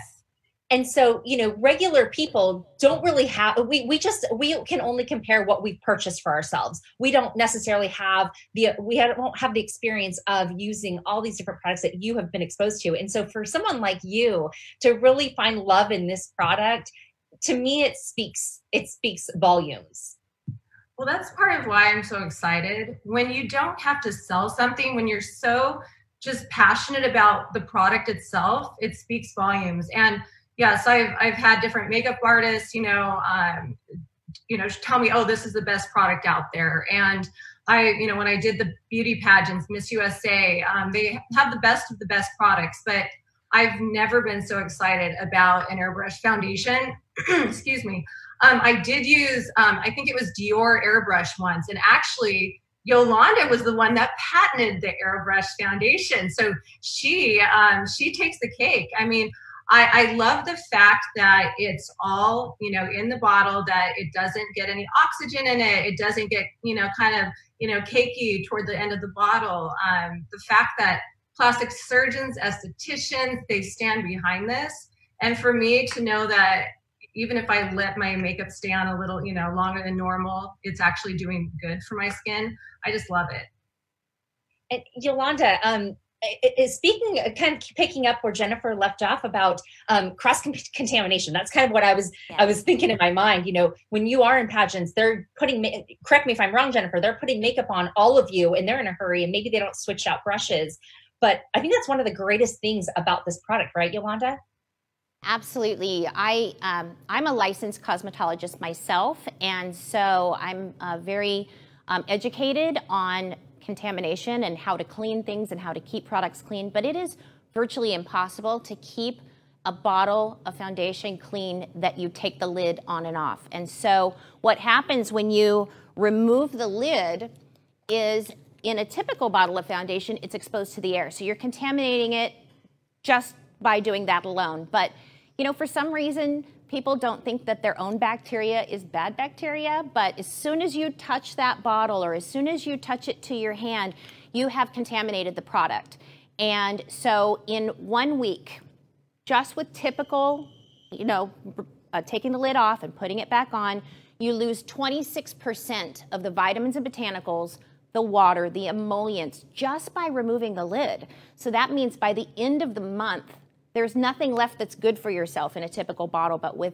And so, regular people don't really have, we can only compare what we've purchased for ourselves. We don't necessarily have won't have the experience of using all these different products that you have been exposed to. And so for someone like you to really find love in this product, to me, it speaks volumes. Well, that's part of why I'm so excited. When you don't have to sell something, when you're so just passionate about the product itself, it speaks volumes. And yes, I've had different makeup artists, tell me, oh, this is the best product out there. And when I did the beauty pageants, Miss USA, they have the best of the best products, but I've never been so excited about an airbrush foundation. Excuse me. I did use, I think it was Dior airbrush once, and actually Yolanda was the one that patented the airbrush foundation. So she takes the cake. I mean, I love the fact that it's all, in the bottle, that it doesn't get any oxygen in it. It doesn't get, kind of, cakey toward the end of the bottle. The fact that plastic surgeons, estheticians, they stand behind this. And for me to know that even if I let my makeup stay on a little, longer than normal, it's actually doing good for my skin. I just love it. And Yolanda, speaking, kind of picking up where Jennifer left off about cross contamination, that's kind of what I was thinking in my mind. When you are in pageants, they're putting, correct me if I'm wrong, Jennifer, they're putting makeup on all of you, and they're in a hurry, and maybe they don't switch out brushes. But I think that's one of the greatest things about this product, right, Yolanda? Absolutely. I'm a licensed cosmetologist myself, and so I'm very educated on contamination and how to clean things and how to keep products clean, but it is virtually impossible to keep a bottle of foundation clean that you take the lid on and off. And so what happens when you remove the lid is, in a typical bottle of foundation, it's exposed to the air. So you're contaminating it just by doing that alone. But for some reason, people don't think that their own bacteria is bad bacteria, but as soon as you touch that bottle or as soon as you touch it to your hand, you have contaminated the product. And so in 1 week, just with typical, taking the lid off and putting it back on, you lose 26% of the vitamins and botanicals, the water, the emollients, just by removing the lid. So that means by the end of the month, there's nothing left that's good for yourself in a typical bottle, but with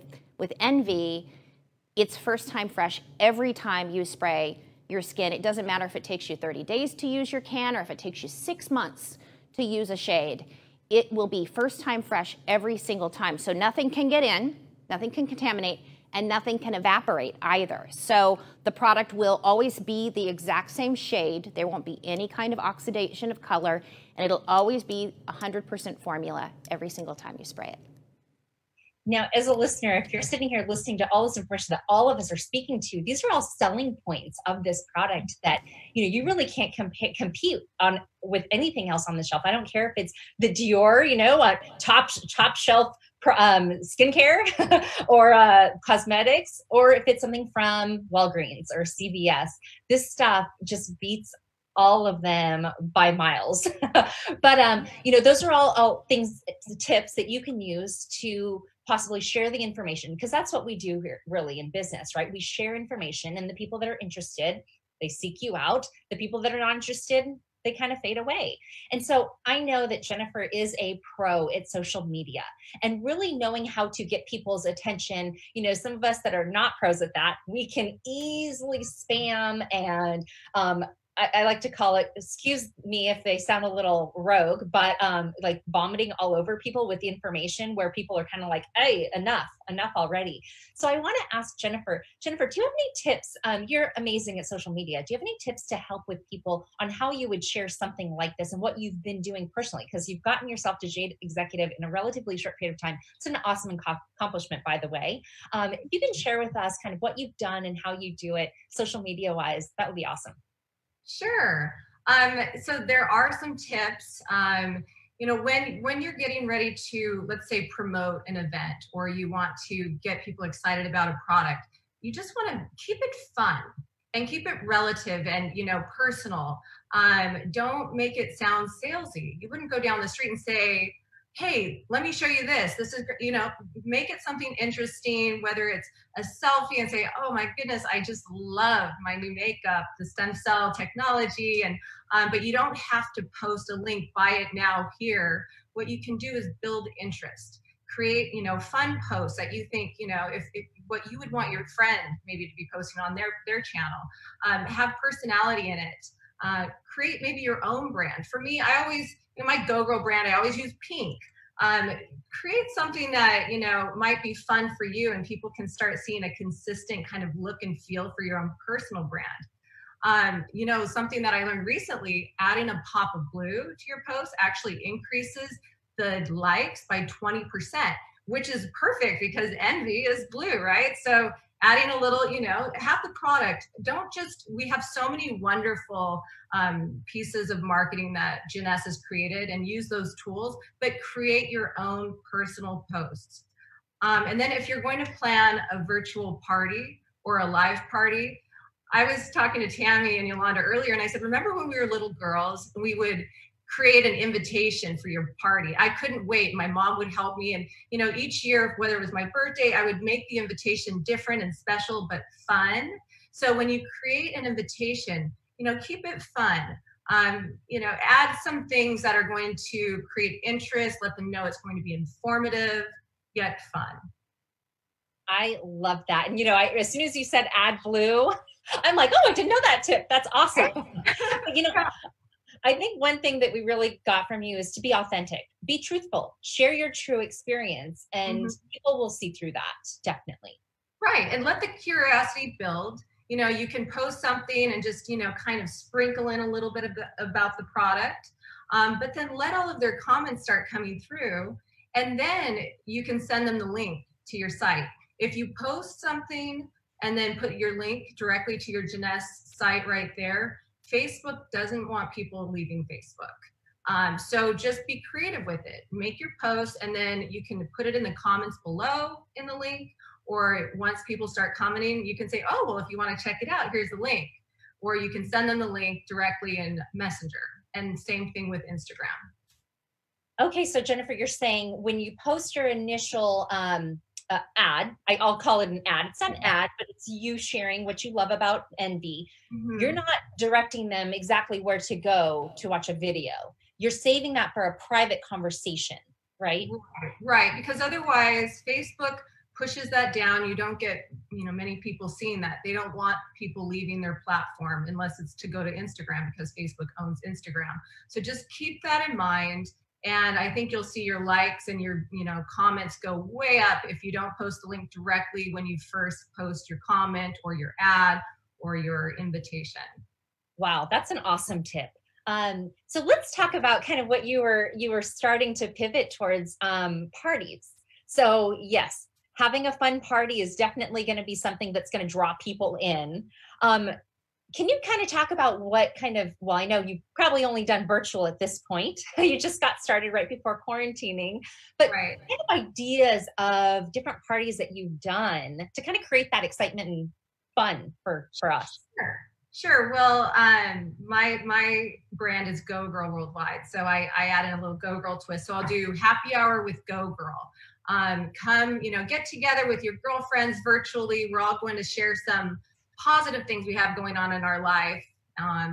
Envy, it's first time fresh every time you spray your skin. It doesn't matter if it takes you 30 days to use your can or if it takes you 6 months to use a shade. It will be first time fresh every single time. So nothing can get in, nothing can contaminate, and nothing can evaporate either. So the product will always be the exact same shade. There won't be any kind of oxidation of color, and it'll always be 100% formula every single time you spray it. Now, as a listener, if you're sitting here listening to all this information that all of us are speaking to, these are all selling points of this product that you really can't compete on with anything else on the shelf. I don't care if it's the Dior, top shelf skincare or cosmetics, or if it's something from Walgreens or CVS. This stuff just beats all of them by miles. But those are all things, tips that you can use to possibly share the information, because that's what we do here really in business, right? We share information, and the people that are interested, they seek you out. The people that are not interested, they kind of fade away. And so I know that Jennifer is a pro at social media and really knowing how to get people's attention. Some of us that are not pros at that, we can easily spam and I like to call it, excuse me if they sound a little rogue, but like vomiting all over people with the information, where people are kind of like, hey, enough already. So I want to ask Jennifer, do you have any tips? You're amazing at social media. Do you have any tips to help with people on how you would share something like this and what you've been doing personally? Because you've gotten yourself to Jade Executive in a relatively short period of time. It's an awesome accomplishment, by the way. If you can share with us kind of what you've done and how you do it social media wise, that would be awesome. Sure. So there are some tips. When you're getting ready to, let's say, promote an event, or you want to get people excited about a product, you just want to keep it fun and keep it relative and personal. Don't make it sound salesy. You wouldn't go down the street and say, hey, let me show you this. This is, make it something interesting, whether it's a selfie and say, oh my goodness, I just love my new makeup, the stem cell technology. And, but you don't have to post a link, buy it now here. What you can do is build interest, create, fun posts that you think, if what you would want your friend maybe to be posting on their channel, have personality in it, create maybe your own brand. For me, I always, my Go Girl brand, I always use pink. Create something that, might be fun for you, and people can start seeing a consistent kind of look and feel for your own personal brand. Something that I learned recently, adding a pop of blue to your post actually increases the likes by 20%, which is perfect because Envy is blue, right? So adding a little, have the product. We have so many wonderful pieces of marketing that Jeunesse has created, and use those tools, but create your own personal posts. And then if you're going to plan a virtual party or a live party, I was talking to Tammy and Yolanda earlier, and I said, remember when we were little girls, we would create an invitation for your party. I couldn't wait. My mom would help me. And, you know, each year, whether it was my birthday, I would make the invitation different and special, but fun. So when you create an invitation, you know, keep it fun. You know, add some things that are going to create interest, let them know it's going to be informative, yet fun. I love that. And, you know, as soon as you said add blue, I'm like, oh, I didn't know that tip. That's awesome. But, you know, I think one thing that we really got from you is to be authentic, be truthful, share your true experience, and people will see through that, definitely. Right, and let the curiosity build. You know, you can post something and just, you know, kind of sprinkle in a little bit about the product, but then let all of their comments start coming through, and then you can send them the link to your site. If you post something and then put your link directly to your Jeunesse site right there, Facebook doesn't want people leaving Facebook. So just be creative with it. Make your post, and then you can put it in the comments below in the link, or once people start commenting, you can say, oh, well, if you want to check it out, here's the link. Or you can send them the link directly in Messenger. And same thing with Instagram. Okay, so Jennifer, you're saying when you post your initial ad, I'll call it an ad. It's not an ad, but it's you sharing what you love about Envy. You're not directing them exactly where to go to watch a video. You're saving that for a private conversation, right? Right, because otherwise Facebook pushes that down. You don't get, you know, many people seeing that. They don't want people leaving their platform unless it's to go to Instagram, because Facebook owns Instagram. So just keep that in mind. And I think you'll see your likes and your, you know, comments go way up if you don't post the link directly when you first post your comment or your ad or your invitation. Wow, that's an awesome tip. So let's talk about kind of what you were starting to pivot towards, parties. So yes, having a fun party is definitely going to be something that's going to draw people in. Can you kind of talk about what kind of, well, I know you've probably only done virtual at this point. You just got started right before quarantining, but kind of ideas of different parties that you've done to kind of create that excitement and fun for us. Sure. Well, my brand is Go Girl Worldwide. So I added a little Go Girl twist. So I'll do happy hour with Go Girl. Come, you know, get together with your girlfriends virtually. We're all going to share some positive things we have going on in our life,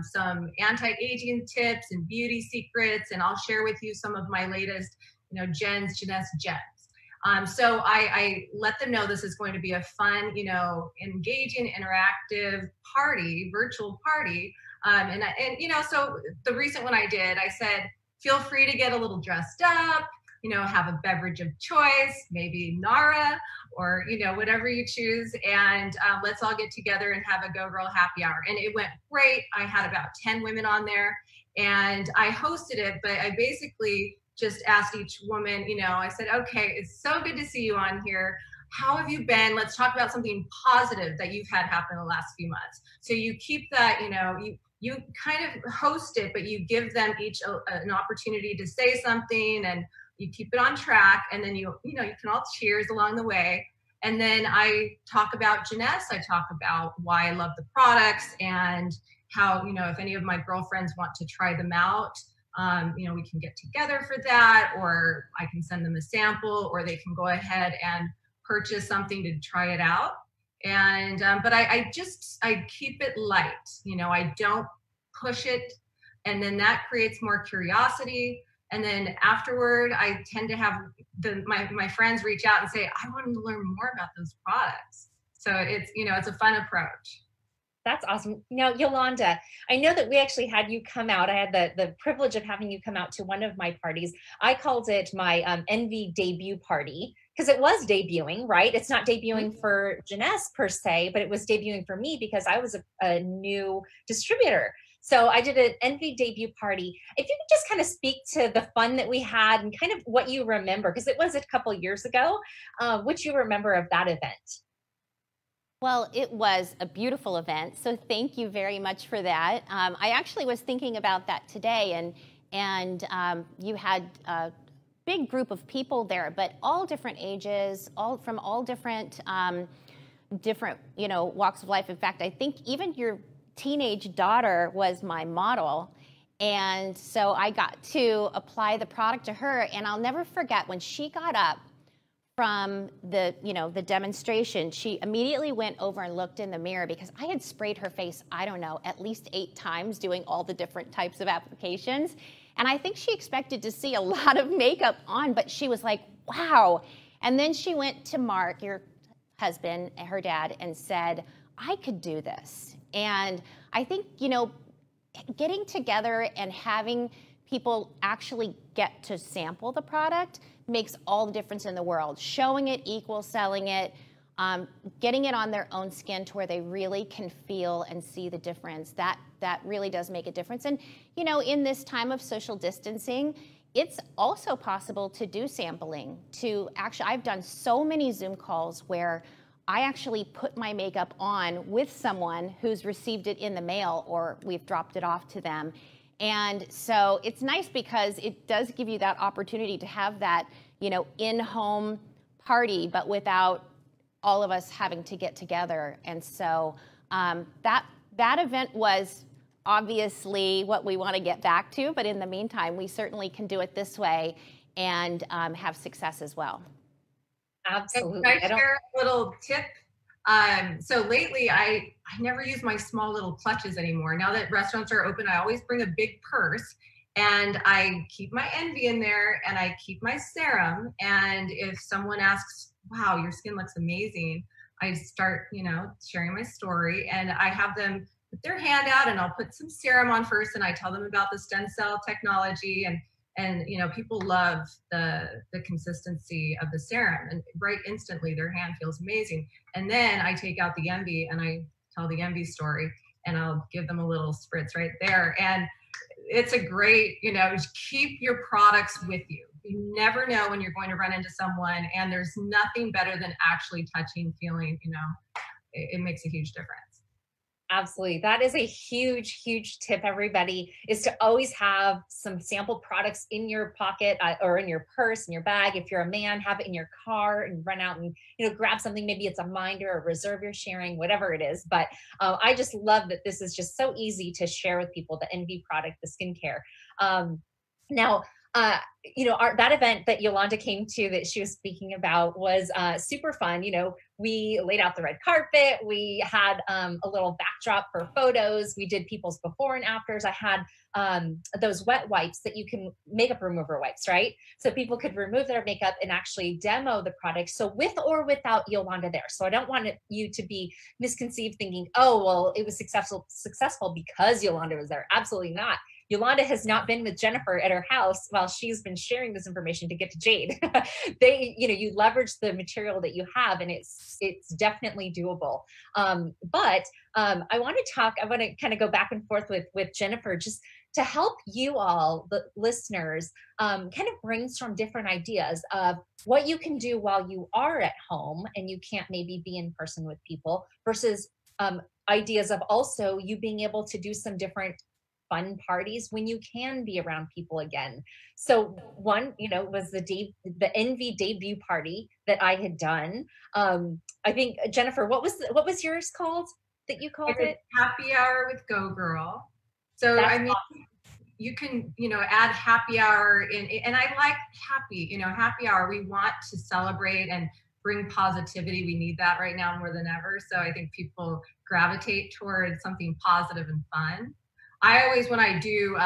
some anti-aging tips and beauty secrets, and I'll share with you some of my latest, you know, Jeunesse gems. So I let them know this is going to be a fun, you know, engaging, interactive party, virtual party, and you know, so the recent one I did, I said, feel free to get a little dressed up, you know, have a beverage of choice, maybe Nara, or, you know, whatever you choose. And let's all get together and have a Go Girl happy hour. And it went great. I had about 10 women on there, and I hosted it, but I basically just asked each woman, you know, I said, okay, it's so good to see you on here. How have you been? Let's talk about something positive that you've had happen in the last few months. So you keep that, you know, you kind of host it, but you give them each an opportunity to say something, and you keep it on track, and then you know, you can all cheers along the way. And then I talk about Jeunesse. I talk about why I love the products, and how, you know, if any of my girlfriends want to try them out, you know, we can get together for that, or I can send them a sample, or they can go ahead and purchase something to try it out. And but I keep it light. You know, I don't push it, and then that creates more curiosity. And then afterward, I tend to have my friends reach out and say, I want to learn more about those products. So it's, you know, it's a fun approach. That's awesome. Now, Yolanda, I know that we actually had you come out. I had the privilege of having you come out to one of my parties. I called it my Envy debut party, because it was debuting, right? It's not debuting for Jeunesse per se, but it was debuting for me because I was a new distributor. So I did an Envy debut party. If you could just kind of speak to the fun that we had and kind of what you remember, because it was a couple years ago, what you remember of that event. Well, it was a beautiful event, so thank you very much for that. I actually was thinking about that today, and you had a big group of people there, but all different ages, all from all different you know, walks of life. In fact, I think even your teenage daughter was my model, And so I got to apply the product to her, and I'll never forget when she got up from the, the demonstration, she immediately went over and looked in the mirror because I had sprayed her face, I don't know, at least 8 times doing all the different types of applications. And I think she expected to see a lot of makeup on, but she was like, wow. And then she went to Mark, your husband, her dad, and said, I could do this. And I think, getting together and having people actually get to sample the product makes all the difference in the world. Showing it equals selling it, getting it on their own skin to where they really can feel and see the difference. That really does make a difference. And, in this time of social distancing, it's also possible to do sampling. I've done so many Zoom calls where I actually put my makeup on with someone who's received it in the mail or we've dropped it off to them. And so it's nice because it does give you that opportunity to have that, in-home party, but without all of us having to get together. And so that event was obviously what we want to get back to, but in the meantime, we certainly can do it this way and have success as well. Absolutely. Can I share a little tip? So lately, I never use my small little clutches anymore. Now that restaurants are open, I always bring a big purse, and I keep my Envy in there, and I keep my serum. And if someone asks, wow, your skin looks amazing, I start, sharing my story, and I have them put their hand out, and I'll put some serum on first, and I tell them about the stem cell technology, and people love the consistency of the serum, and right instantly their hand feels amazing. And then I take out the Envy and I tell the Envy story, and I'll give them a little spritz right there. And it's a great, keep your products with you. You never know when you're going to run into someone, and there's nothing better than actually touching, feeling, it makes a huge difference. Absolutely. That is a huge, huge tip, everybody, is to always have some sample products in your pocket or in your purse, in your bag. If you're a man, have it in your car and run out and, grab something. Maybe it's a minder or reserve you're sharing, whatever it is. But I just love that this is just so easy to share with people, the Envy product, the skincare. Now, that event that Yolanda came to that she was speaking about was super fun. We laid out the red carpet. We had a little backdrop for photos. We did people's before and afters. I had those wet wipes that you can, makeup remover wipes, right? So people could remove their makeup and actually demo the product. So with or without Yolanda there. So I don't want you to be misconceived thinking, oh, well, it was successful because Yolanda was there. Absolutely not. Yolanda has not been with Jennifer at her house while she's been sharing this information to get to Jade. You leverage the material that you have, and it's definitely doable. But I want to kind of go back and forth with Jennifer, just to help you all, the listeners, kind of brainstorm different ideas of what you can do while you are at home and you can't maybe be in person with people, versus ideas of also you being able to do some different fun parties when you can be around people again. So one, was the Envy debut party that I had done. I think, Jennifer, what was yours called that you called it? Happy Hour with Go Girl. So That's awesome. You can, add happy hour in, and I like happy hour. We want to celebrate and bring positivity. We need that right now more than ever. So I think people gravitate towards something positive and fun. I always, when I do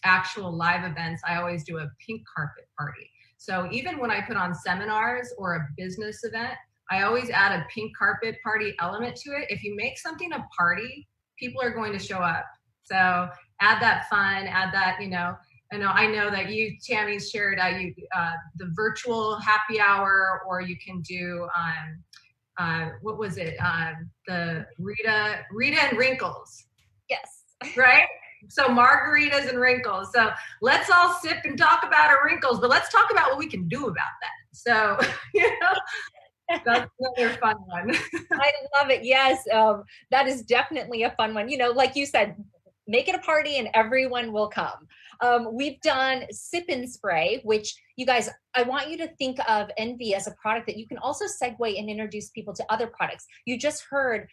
actual live events, I always do a pink carpet party. So even when I put on seminars or a business event, I always add a pink carpet party element to it. If you make something a party, people are going to show up. So add that fun, add that, I know that you, Tammy, shared the virtual happy hour, or you can do, what was it? The Rita and Wrinkles. Yes. Right? So margaritas and wrinkles. So let's all sip and talk about our wrinkles, but let's talk about what we can do about that. So, that's another fun one. I love it. Yes. That is definitely a fun one. Like you said, make it a party and everyone will come. We've done Sip and Spray, which you guys, I want you to think of Envy as a product that you can also segue and introduce people to other products. You just heard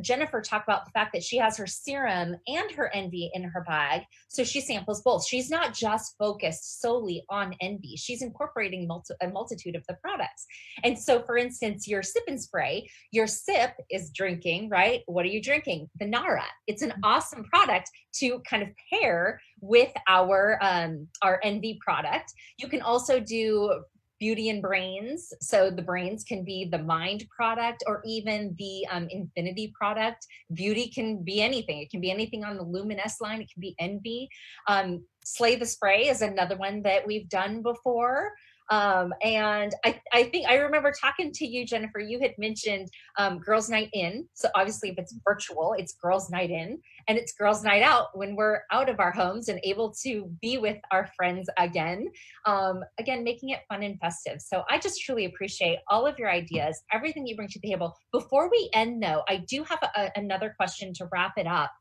Jennifer talk about the fact that she has her serum and her Envy in her bag. So she samples both. She's not just focused solely on Envy. She's incorporating a multitude of the products. And so, for instance, your Sip and Spray, your Sip is drinking, right? What are you drinking? The Nara. It's an awesome product to kind of pair with our Envy product. You can also do Beauty and Brains. So the Brains can be the Mind product or even the Infinity product. Beauty can be anything. It can be anything on the Luminous line. It can be Envy. Slay the Spray is another one that we've done before. And I think I remember talking to you, Jennifer, you had mentioned Girls Night In. So obviously if it's virtual, it's Girls Night In, and it's Girls Night Out when we're out of our homes and able to be with our friends again. Again, making it fun and festive. So I just truly appreciate all of your ideas, everything you bring to the table. Before we end though, I do have another question to wrap it up.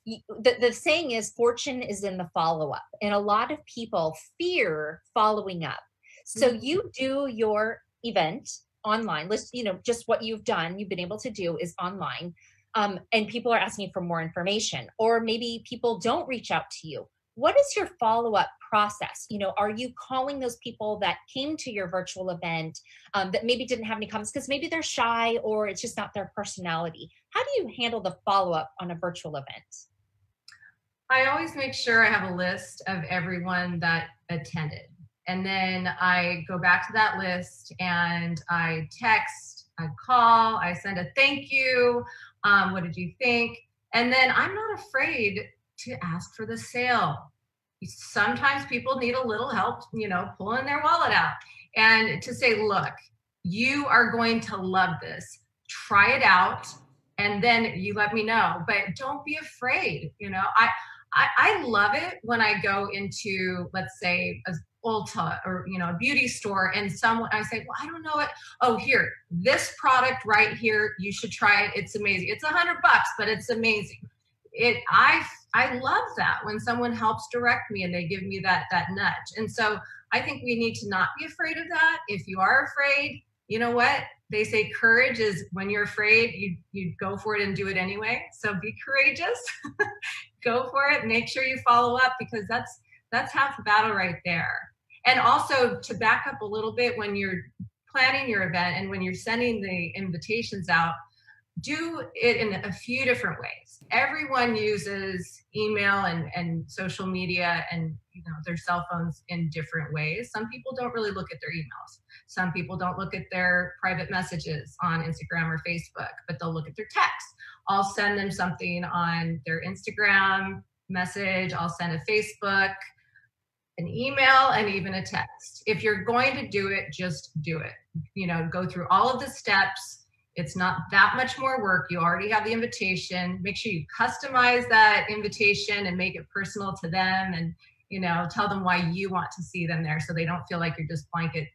The saying is fortune is in the follow-up, and a lot of people fear following up. So you do your event online. Let's, just what you've done, you've been able to do is online, and people are asking for more information, or maybe people don't reach out to you. What is your follow-up process? Are you calling those people that came to your virtual event that maybe didn't have any comments because maybe they're shy or it's just not their personality? How do you handle the follow-up on a virtual event? I always make sure I have a list of everyone that attended. And then I go back to that list and I text, I call, I send a thank you. What did you think? And then I'm not afraid to ask for the sale. Sometimes people need a little help, pulling their wallet out, and to say, look, you are going to love this. Try it out. And then you let me know, but don't be afraid. I love it when I go into, let's say, a Ulta or a beauty store, and I say, well, I don't know it. Oh, here, this product right here, you should try it. It's amazing. It's $100, but it's amazing. I love that when someone helps direct me and they give me that nudge. And so I think we need to not be afraid of that. If you are afraid, you know what? They say courage is when you're afraid, you go for it and do it anyway. So be courageous, go for it. Make sure you follow up, because that's half the battle right there. And also, to back up a little bit, when you're planning your event and when you're sending the invitations out, do it in a few different ways. Everyone uses email and social media and their cell phones in different ways. Some people don't really look at their emails. Some people don't look at their private messages on Instagram or Facebook, but they'll look at their text. I'll send them something on their Instagram message. I'll send a Facebook, an email, and even a text. If you're going to do it, just do it. Go through all of the steps. It's not that much more work. You already have the invitation. Make sure you customize that invitation and make it personal to them, and tell them why you want to see them there, so they don't feel like you're just blanket,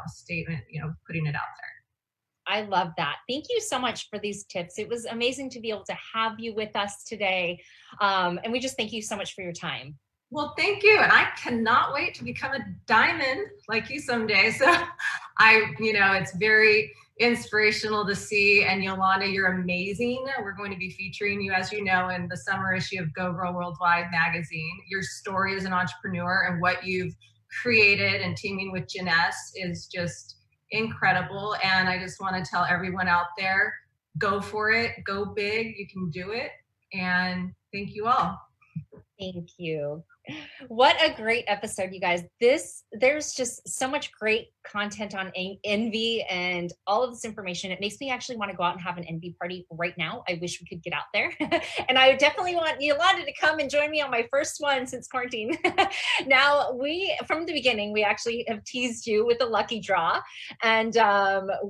statement, putting it out there. I love that. Thank you so much for these tips. It was amazing to be able to have you with us today. And we just thank you so much for your time. Well, thank you. And I cannot wait to become a diamond like you someday. So it's very inspirational to see. And Yolanda, you're amazing. We're going to be featuring you, as you know, in the summer issue of Go Girl Worldwide magazine. Your story as an entrepreneur and what you've created and teaming with Jeunesse is just incredible. And I just want to tell everyone out there, go for it, go big, you can do it. And thank you all. Thank you. What a great episode, you guys. There's just so much great content on Envy and all of this information. It makes me actually want to go out and have an Envy party right now. I wish we could get out there. And I definitely want Yolanda to come and join me on my first one since quarantine. Now, from the beginning, we actually have teased you with a lucky draw, and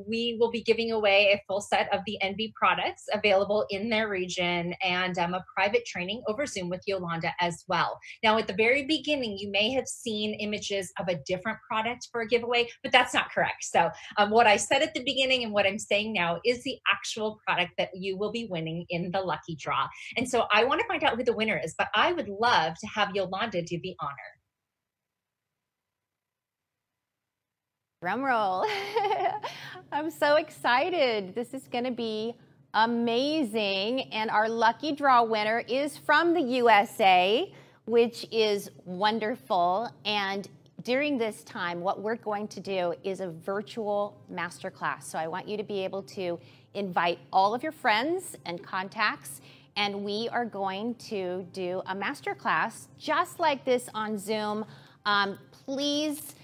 we will be giving away a full set of the Envy products available in their region, and a private training over Zoom with Yolanda as well. Now, at the very beginning, you may have seen images of a different product for a giveaway, but that's not correct. So what I said at the beginning and what I'm saying now is the actual product that you will be winning in the lucky draw. And so I want to find out who the winner is, but I would love to have Yolanda do the honor. Drum roll. I'm so excited. This is going to be amazing. And our lucky draw winner is from the USA, which is wonderful. And during this time, what we're going to do is a virtual masterclass. So I want you to be able to invite all of your friends and contacts, and we are going to do a masterclass just like this on Zoom. Please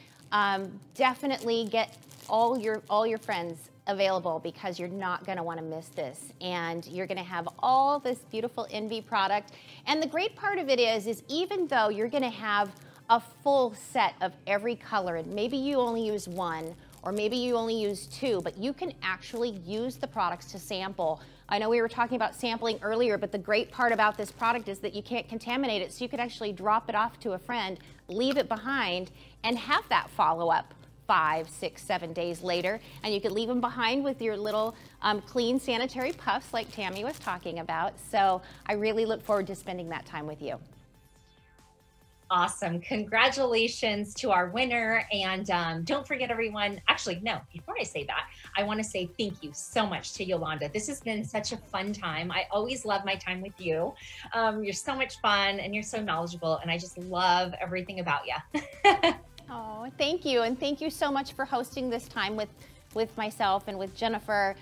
definitely get all your friends available, because you're not going to want to miss this, and you're going to have all this beautiful Envy product. And the great part of it is even though you're going to have a full set of every color, and maybe you only use one, or maybe you only use two, but you can actually use the products to sample. I know we were talking about sampling earlier, but the great part about this product is that you can't contaminate it, so you could actually drop it off to a friend, leave it behind, and have that follow-up 5, 6, 7 days later, and you could leave them behind with your little clean sanitary puffs like Tammy was talking about. So I really look forward to spending that time with you. Awesome. Congratulations to our winner. And don't forget, everyone, actually, no, before I say that, I want to say thank you so much to Yolanda. This has been such a fun time. I always love my time with you. You're so much fun and you're so knowledgeable, and I just love everything about you. Oh, thank you. And thank you so much for hosting this time with myself and with Jennifer.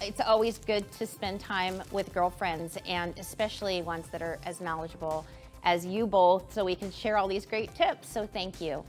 It's always good to spend time with girlfriends, and especially ones that are as knowledgeable as you both, so we can share all these great tips. So thank you.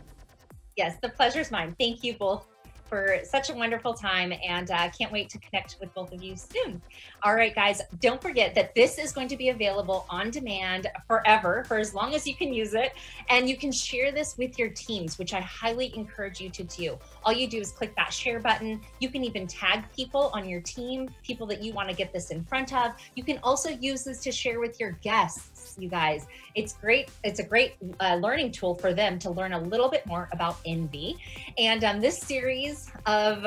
Yes, the pleasure's mine. Thank you both for such a wonderful time, and can't wait to connect with both of you soon. All right, guys, don't forget that this is going to be available on demand forever, for as long as you can use it, and you can share this with your teams, which I highly encourage you to do. All you do is click that share button. You can even tag people on your team, people that you want to get this in front of. You can also use this to share with your guests, you guys. It's great. It's a great learning tool for them to learn a little bit more about Envy. And this series of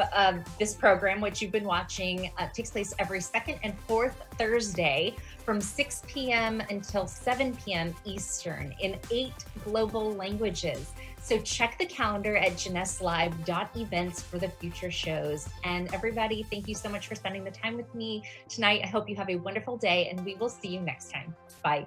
this program, which you've been watching, takes place every second and fourth Thursday from 6 p.m. until 7 p.m. Eastern in 8 global languages. So check the calendar at JeunesseLive.events for the future shows. And everybody, thank you so much for spending the time with me tonight. I hope you have a wonderful day, and we will see you next time. Bye.